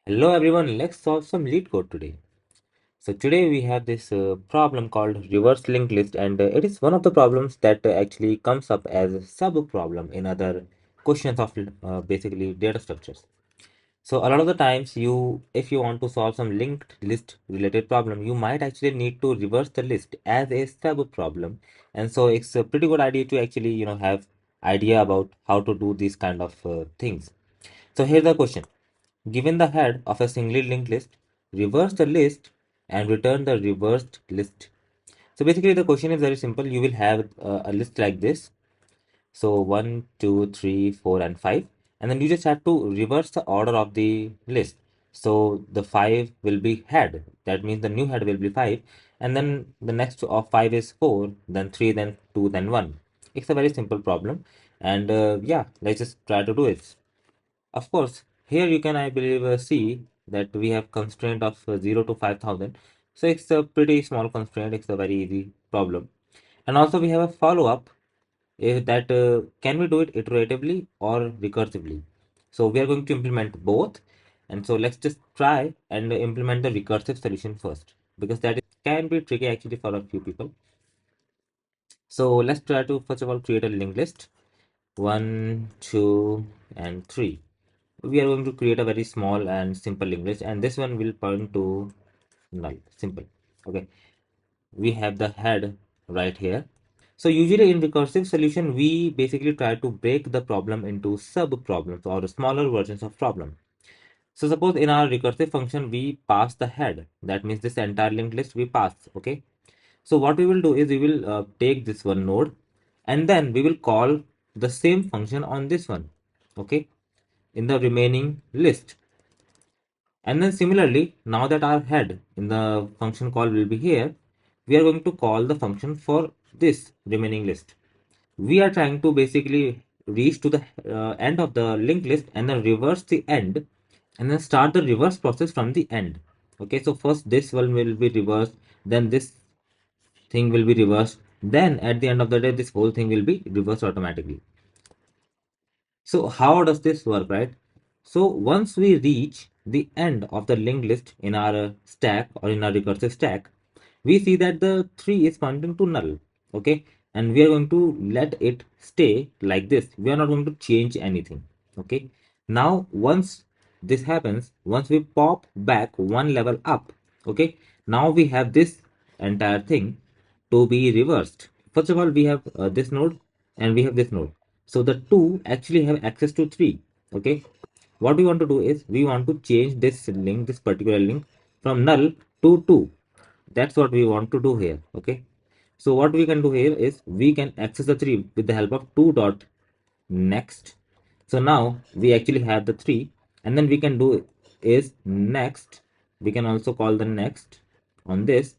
Hello everyone, let's solve some LeetCode today. So today we have this problem called reverse linked list, and it is one of the problems that actually comes up as a sub problem in other questions of basically data structures. So a lot of the times if you want to solve some linked list related problem, you might actually need to reverse the list as a sub problem. And so it's a pretty good idea to actually, have idea about how to do these kind of things. So here's the question. Given the head of a singly linked list, reverse the list and return the reversed list. So basically the question is very simple. You will have a list like this. So 1, 2, 3, 4, and 5. And then you just have to reverse the order of the list. So the 5 will be head. That means the new head will be 5. And then the next of 5 is 4, then 3, then 2, then 1. It's a very simple problem. And yeah, let's just try to do it. Of course, here you can, I believe, see that we have constraint of 0 to 5,000. So it's a pretty small constraint. It's a very easy problem. And also we have a follow-up if that can we do it iteratively or recursively. So we are going to implement both. And so let's just try and implement the recursive solution first, because that can be tricky actually for a few people. So let's try to first of all create a linked list. 1, 2, and 3. We are going to create a very small and simple linked list, and this one will point to null. Simple. Okay, we have the head right here. So usually in recursive solution, we basically try to break the problem into sub problems or smaller versions of problem. So suppose in our recursive function we pass the head, that means this entire linked list we pass. Okay, so what we will do is we will take this one node, and then we will call the same function on this one. Okay, in the remaining list. And then similarly, now that our head in the function call will be here, we are going to call the function for this remaining list. We are trying to basically reach to the end of the linked list and then reverse the end and then start the reverse process from the end. Okay, so first this one will be reversed, then this thing will be reversed, then at the end of the day, this whole thing will be reversed automatically. So how does this work, right? So once we reach the end of the linked list in our stack or in our recursive stack, we see that the 3 is pointing to null. Okay, and we are going to let it stay like this. We are not going to change anything. Okay, now once this happens, once we pop back one level up, okay, now we have this entire thing to be reversed. First of all, we have this node and we have this node. So the two actually have access to 3. Okay, what we want to do is we want to change this link, this particular link, from null to 2. That's what we want to do here. Okay, so what we can do here is we can access the 3 with the help of 2 dot next. So now we actually have the 3, and then we can do is next. We can also call the next on this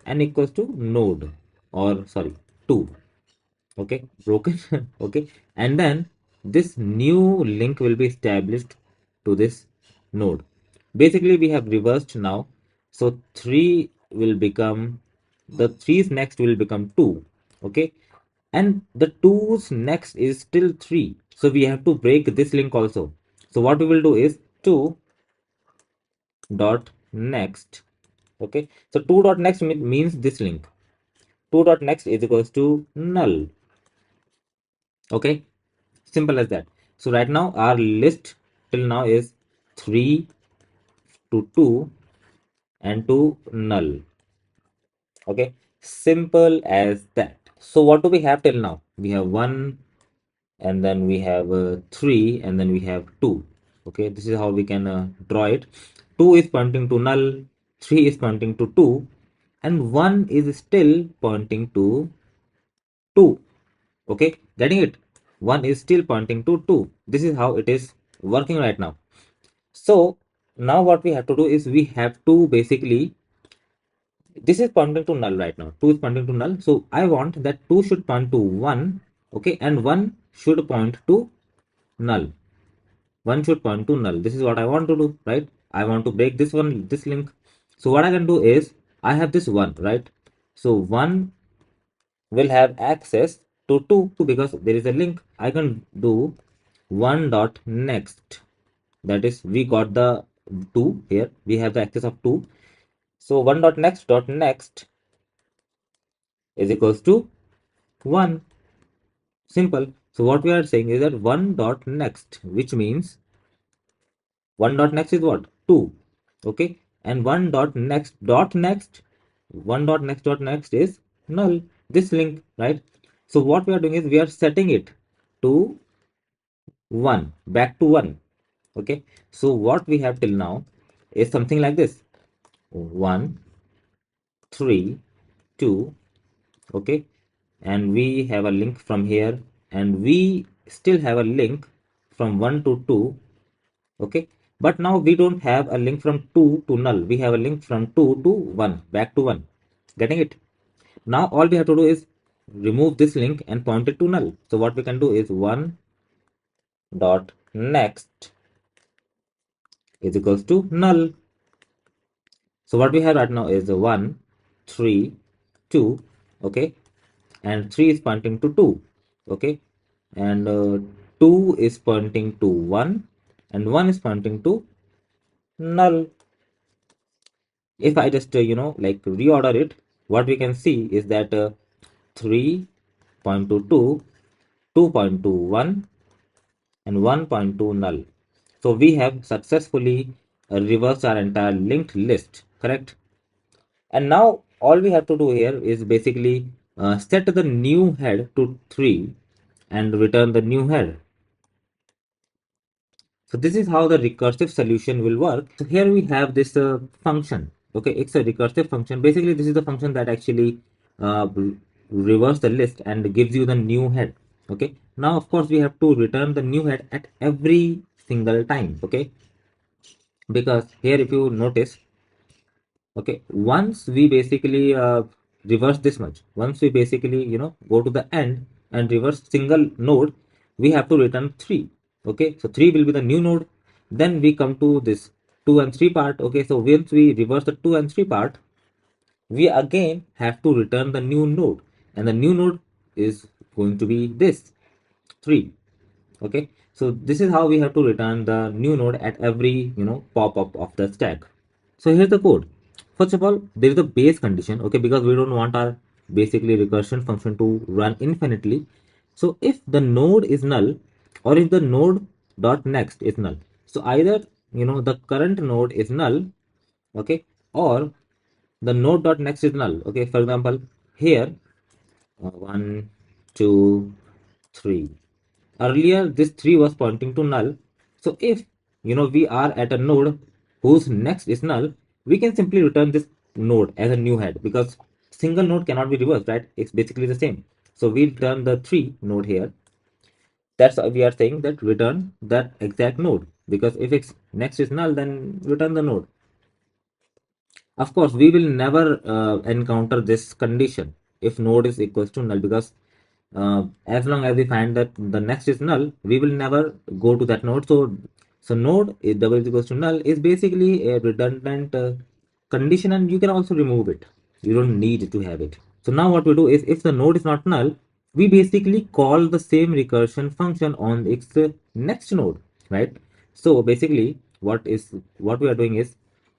and equals to node, or sorry, 2. Okay, broken. Okay, and then this new link will be established to this node. Basically we have reversed now, so 3 will become, the 3's next will become 2. Okay, and the 2's next is still 3, so we have to break this link also. So what we will do is 2 dot next. Okay, so 2 dot next means this link. 2 dot next is equals to null. Okay, simple as that. So right now our list till now is 3 to 2 and to null. Okay, simple as that. So what do we have till now? We have 1, and then we have 3, and then we have 2. Okay, this is how we can draw it. 2 is pointing to null, 3 is pointing to 2, and 1 is still pointing to 2. Okay, getting it? 1 is still pointing to 2. This is how it is working right now. So now what we have to do is we have to basically, this is pointing to null right now. 2 is pointing to null. So I want that 2 should point to 1. Okay, and 1 should point to null. 1 should point to null. This is what I want to do, right? I want to break this one, this link. So what I can do is I have this 1, right? So 1 will have access to 2 because there is a link. I can do 1 dot next. That is, we got the 2 here. We have the access of 2. So 1.next is equals to 1. Simple. So what we are saying is that 1.next, which means 1.next is what? 2. Okay. And 1.next is null. This link, right? So what we are doing is we are setting it to 1, back to 1. Okay. So what we have till now is something like this: 1, 3, 2. Okay. And we have a link from here, and we still have a link from 1 to 2. Okay, but now we don't have a link from 2 to null. We have a link from 2 to 1, back to 1. Getting it? Now all we have to do is remove this link and point it to null. So what we can do is 1 dot next is equals to null. So what we have right now is 1, 3, 2. Okay, and 3 is pointing to 2. Okay, and 2 is pointing to 1, and 1 is pointing to null. If I just like reorder it, what we can see is that 3.22, 2.21, and 1.2 null. So we have successfully reversed our entire linked list, correct? And now all we have to do here is basically set the new head to 3 and return the new head. So this is how the recursive solution will work. So here we have this function. Okay, it's a recursive function. Basically, this is the function that actually reverse the list and gives you the new head. Okay, now of course we have to return the new head at every single time. Okay, because here if you notice, okay, once we basically reverse this much, once we basically go to the end and reverse single node, we have to return 3. Okay, so 3 will be the new node. Then we come to this 2 and 3 part. Okay, so once we reverse the 2 and 3 part, we again have to return the new node, and the new node is going to be this 3. Okay, so this is how we have to return the new node at every pop up of the stack. So here's the code. First of all, there is a base condition, okay, because we don't want our basically recursion function to run infinitely. So if the node is null, or if the node dot next is null, so either the current node is null, okay, or the node dot next is null. Okay, for example, here 1, 2, 3. Earlier, this 3 was pointing to null. So if we are at a node whose next is null, we can simply return this node as a new head, because single node cannot be reversed, right? It's basically the same. So we return the 3 node here. That's why we are saying that return that exact node, because if its next is null, then return the node. Of course, we will never encounter this condition if node is equals to null, because as long as we find that the next is null, we will never go to that node. So node is double is equals to null is basically a redundant condition, and you can also remove it. You don't need to have it. So now what we do is, if the node is not null, we basically call the same recursion function on its next node, right? So basically what we are doing is,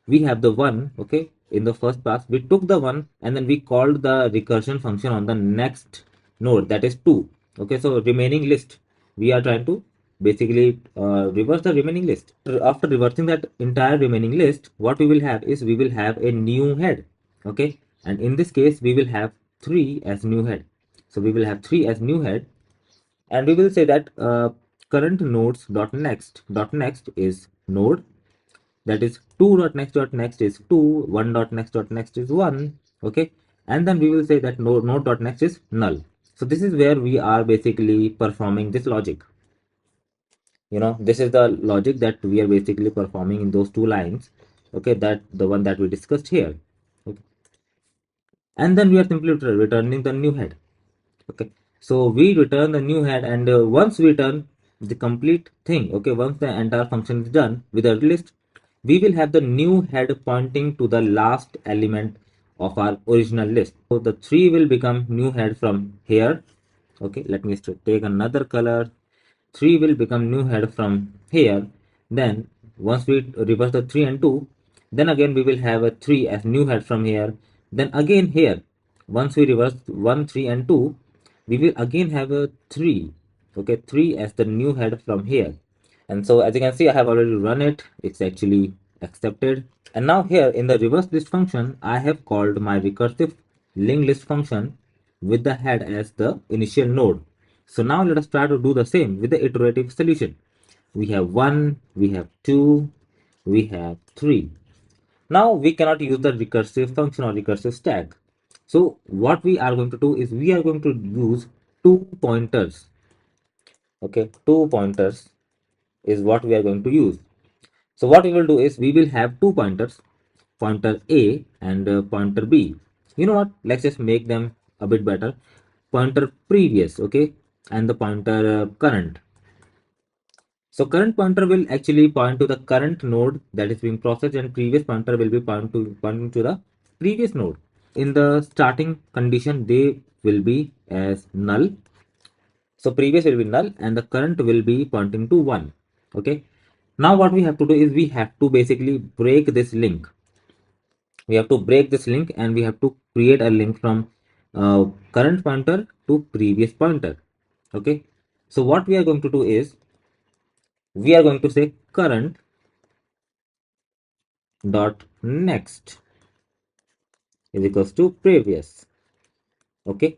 we have the one, okay, in the first pass we took the one, and then we called the recursion function on the next node, that is 2. Okay, so remaining list, we are trying to basically reverse the remaining list. After reversing that entire remaining list, what we will have is, we will have a new head. Okay, and in this case we will have 3 as new head. So we will have 3 as new head, and we will say that current nodes dot next is node, that is 2 dot next is 2, 1 dot next is 1. Okay, and then we will say that node dot next is null. So this is where we are basically performing this logic. This is the logic that we are basically performing in those two lines. Okay, that the one that we discussed here. Okay, and then we are simply returning the new head. Okay, so we return the new head, and once we return the complete thing, okay, once the entire function is done with the list, we will have the new head pointing to the last element of our original list. So the 3 will become new head from here. Okay, let me take another color. 3 will become new head from here. Then once we reverse the 3 and 2, then again we will have a 3 as new head from here. Then again here, once we reverse 1, 3 and 2, we will again have a 3. Okay, 3 as the new head from here. And so as you can see, I have already run it. It's actually accepted. And now here in the reverse list function, I have called my recursive linked list function with the head as the initial node. So now let us try to do the same with the iterative solution. We have 1, we have 2, we have 3. Now we cannot use the recursive function or recursive stack. So what we are going to do is we are going to use two pointers. Okay, two pointers is what we are going to use. So what we will do is we will have two pointers, pointer A and pointer B. You know what? Let's just make them a bit better. Pointer previous, okay, and the pointer current. So current pointer will actually point to the current node that is being processed, and previous pointer will be pointing to the previous node. In the starting condition, they will be as null. So previous will be null and the current will be pointing to 1. Okay. Now what we have to do is we have to basically break this link. We have to break this link and we have to create a link from current pointer to previous pointer. Okay. So what we are going to do is we are going to say current dot next is equals to previous. Okay,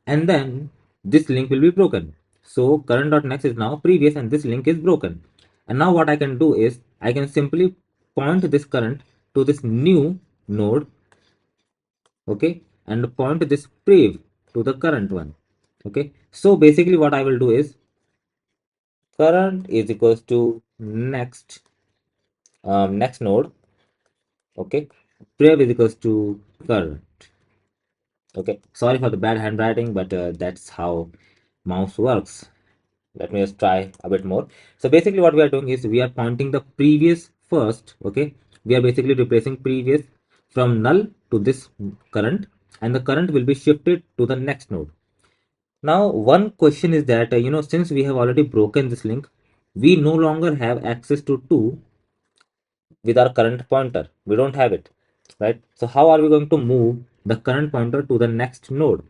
and then this link will be broken. So current dot next is now previous and this link is broken. And now what I can do is I can simply point this current to this new node. Okay, and point this prev to the current one. Okay, so basically what I will do is current is equals to next node. Okay, prev is equals to current. Okay, sorry for the bad handwriting, but that's how mouse works. Let me just try a bit more. So basically what we are doing is we are pointing the previous first. Okay, we are basically replacing previous from null to this current, and the current will be shifted to the next node. Now one question is that since we have already broken this link, we no longer have access to 2 with our current pointer. We don't have it, right? So how are we going to move the current pointer to the next node?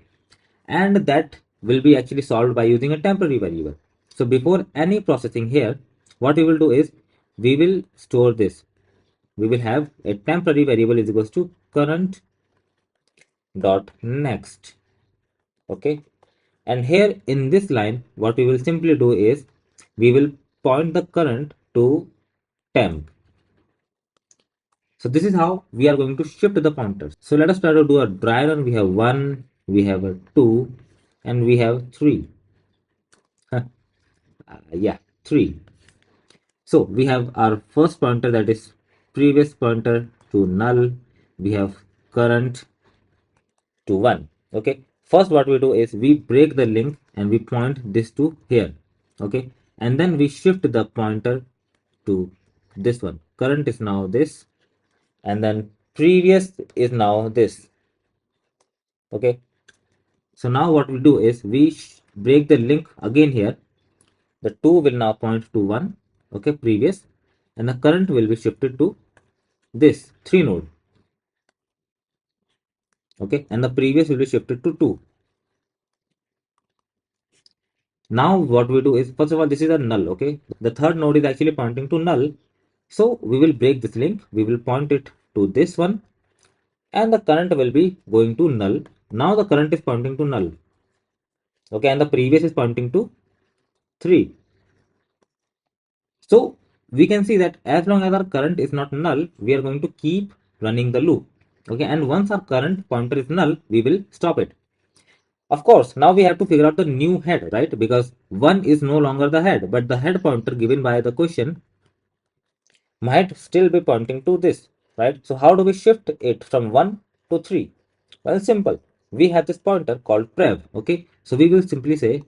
And that will be actually solved by using a temporary variable. So before any processing here, what we will do is we will store this. We will have a temporary variable is equals to current dot next. Okay, and here in this line what we will simply do is we will point the current to temp. So this is how we are going to shift the pointers. So let us try to do a dry run. We have 1, we have a 2, and we have 3. Yeah, 3. So we have our first pointer, that is previous pointer to null. We have current to 1. Okay, first what we do is we break the link and we point this to here. Okay, and then we shift the pointer to this one. Current is now this, and then previous is now this. Okay, so now what we do is we break the link again here. The 2 will now point to 1. Okay, previous, and the current will be shifted to this 3 node. Okay, and the previous will be shifted to 2. Now what we do is, first of all, this is a null. Okay, the third node is actually pointing to null, so we will break this link. We will point it to this one, and the current will be going to null. Now the current is pointing to null. Okay, and the previous is pointing to 3. So we can see that as long as our current is not null, we are going to keep running the loop. Okay, and once our current pointer is null, we will stop it. Of course, now we have to figure out the new head, right? Because 1 is no longer the head, but the head pointer given by the question might still be pointing to this, right? So how do we shift it from 1 to 3? Well, simple. We have this pointer called prev, okay? So we will simply say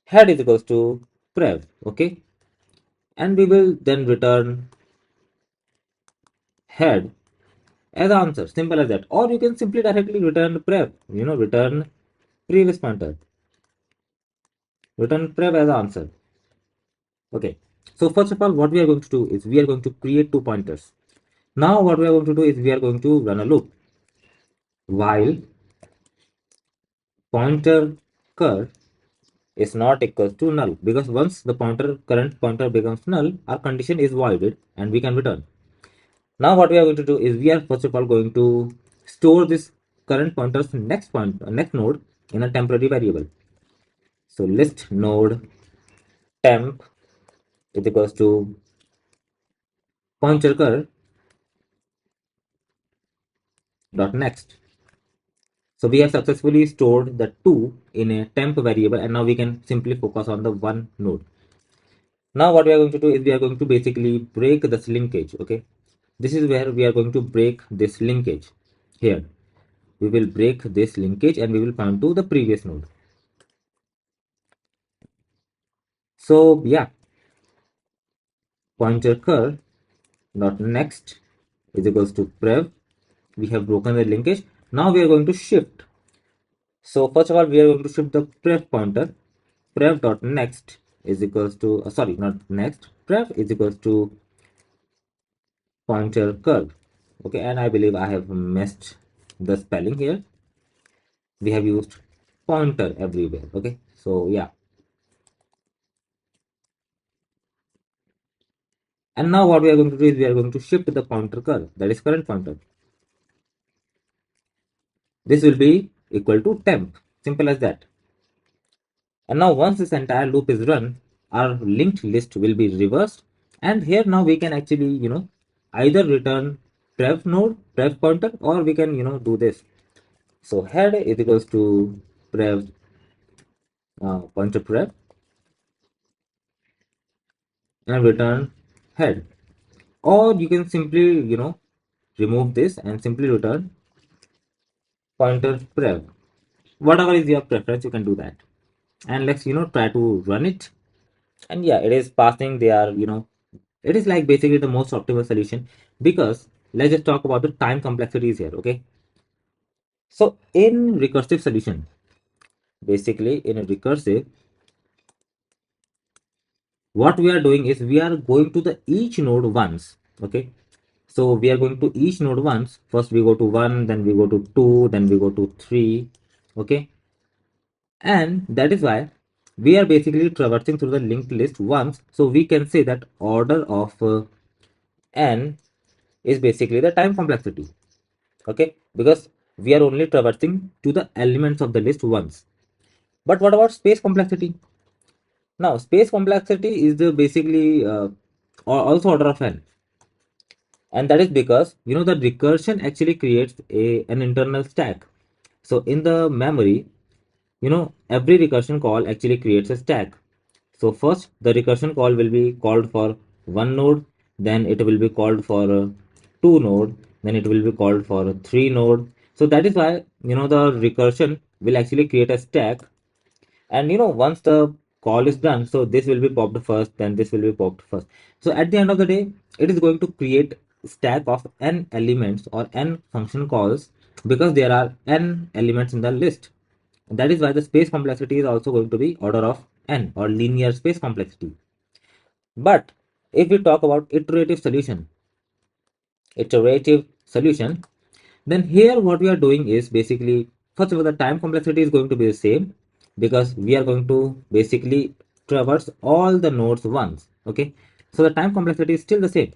head is equals to prev, okay? And we will then return head as answer, simple as that. Or you can simply directly return prev, return previous pointer, return prev as answer. Okay, So first of all, what we are going to do is we are going to create two pointers. Now what we are going to do is we are going to run a loop while pointer cur is not equal to null, because once the current pointer becomes null, our condition is voided and we can return. Now what we are going to do is we are first of all going to store this current pointer's next node in a temporary variable. So list node temp is equals to pointer cur dot next. So we have successfully stored the two in a temp variable, and now we can simply focus on the one node. Now what we are going to do is we are going to basically break this linkage. Okay, this is where we are going to break this linkage. Here we will break this linkage and we will point to the previous node. So yeah, pointer cur dot next is equals to prev. We have broken the linkage. Now we are going to shift. So first of all, we are going to shift the prev pointer. Prev dot next is equals to sorry, not next. Prev is equals to pointer curve. Okay, and I believe I have messed the spelling here. We have used pointer everywhere. Okay, so yeah. And now what we are going to do is we are going to shift the pointer curve, that is current pointer. This will be equal to temp. Simple as that. And now once this entire loop is run, our linked list will be reversed. And here now we can actually, either return prev pointer, or we can, do this. So head is equals to prev pointer prev and return head. Or you can simply, remove this and simply return pointer prev. Whatever is your preference, you can do that. And let's, try to run it. And yeah, it is passing. They are, it is like basically the most optimal solution, because let's just talk about the time complexities here. Okay, so in recursive solution, basically in a recursive, what we are doing is we are going to the each node once. Okay, so we are going to each node once. First we go to 1, then we go to 2, then we go to 3. Okay, and that is why we are basically traversing through the linked list once. So we can say that order of n is basically the time complexity. Okay, because we are only traversing to the elements of the list once. But what about space complexity? Now space complexity is the basically also order of n, and that is because the recursion actually creates an internal stack. So in the memory, every recursion call actually creates a stack. So first the recursion call will be called for one node, then it will be called for two node, then it will be called for three node. So that is why the recursion will actually create a stack. And once the call is done, so this will be popped first, then this will be popped first. So at the end of the day, it is going to create stack of n elements or n function calls, because there are n elements in the list. That is why the space complexity is also going to be order of n, or linear space complexity. But if we talk about iterative solution, then here what we are doing is basically, first of all, the time complexity is going to be the same, because we are going to basically traverse all the nodes once. Okay, so the time complexity is still the same,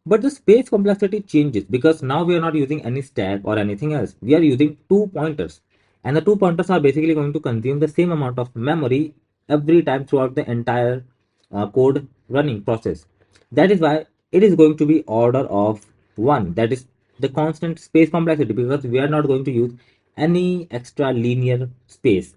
but the space complexity changes, because now we are not using any stack or anything else. We are using two pointers, and the two pointers are basically going to consume the same amount of memory every time throughout the entire code running process. That is why it is going to be order of one, that is the constant space complexity, because we are not going to use any extra linear space.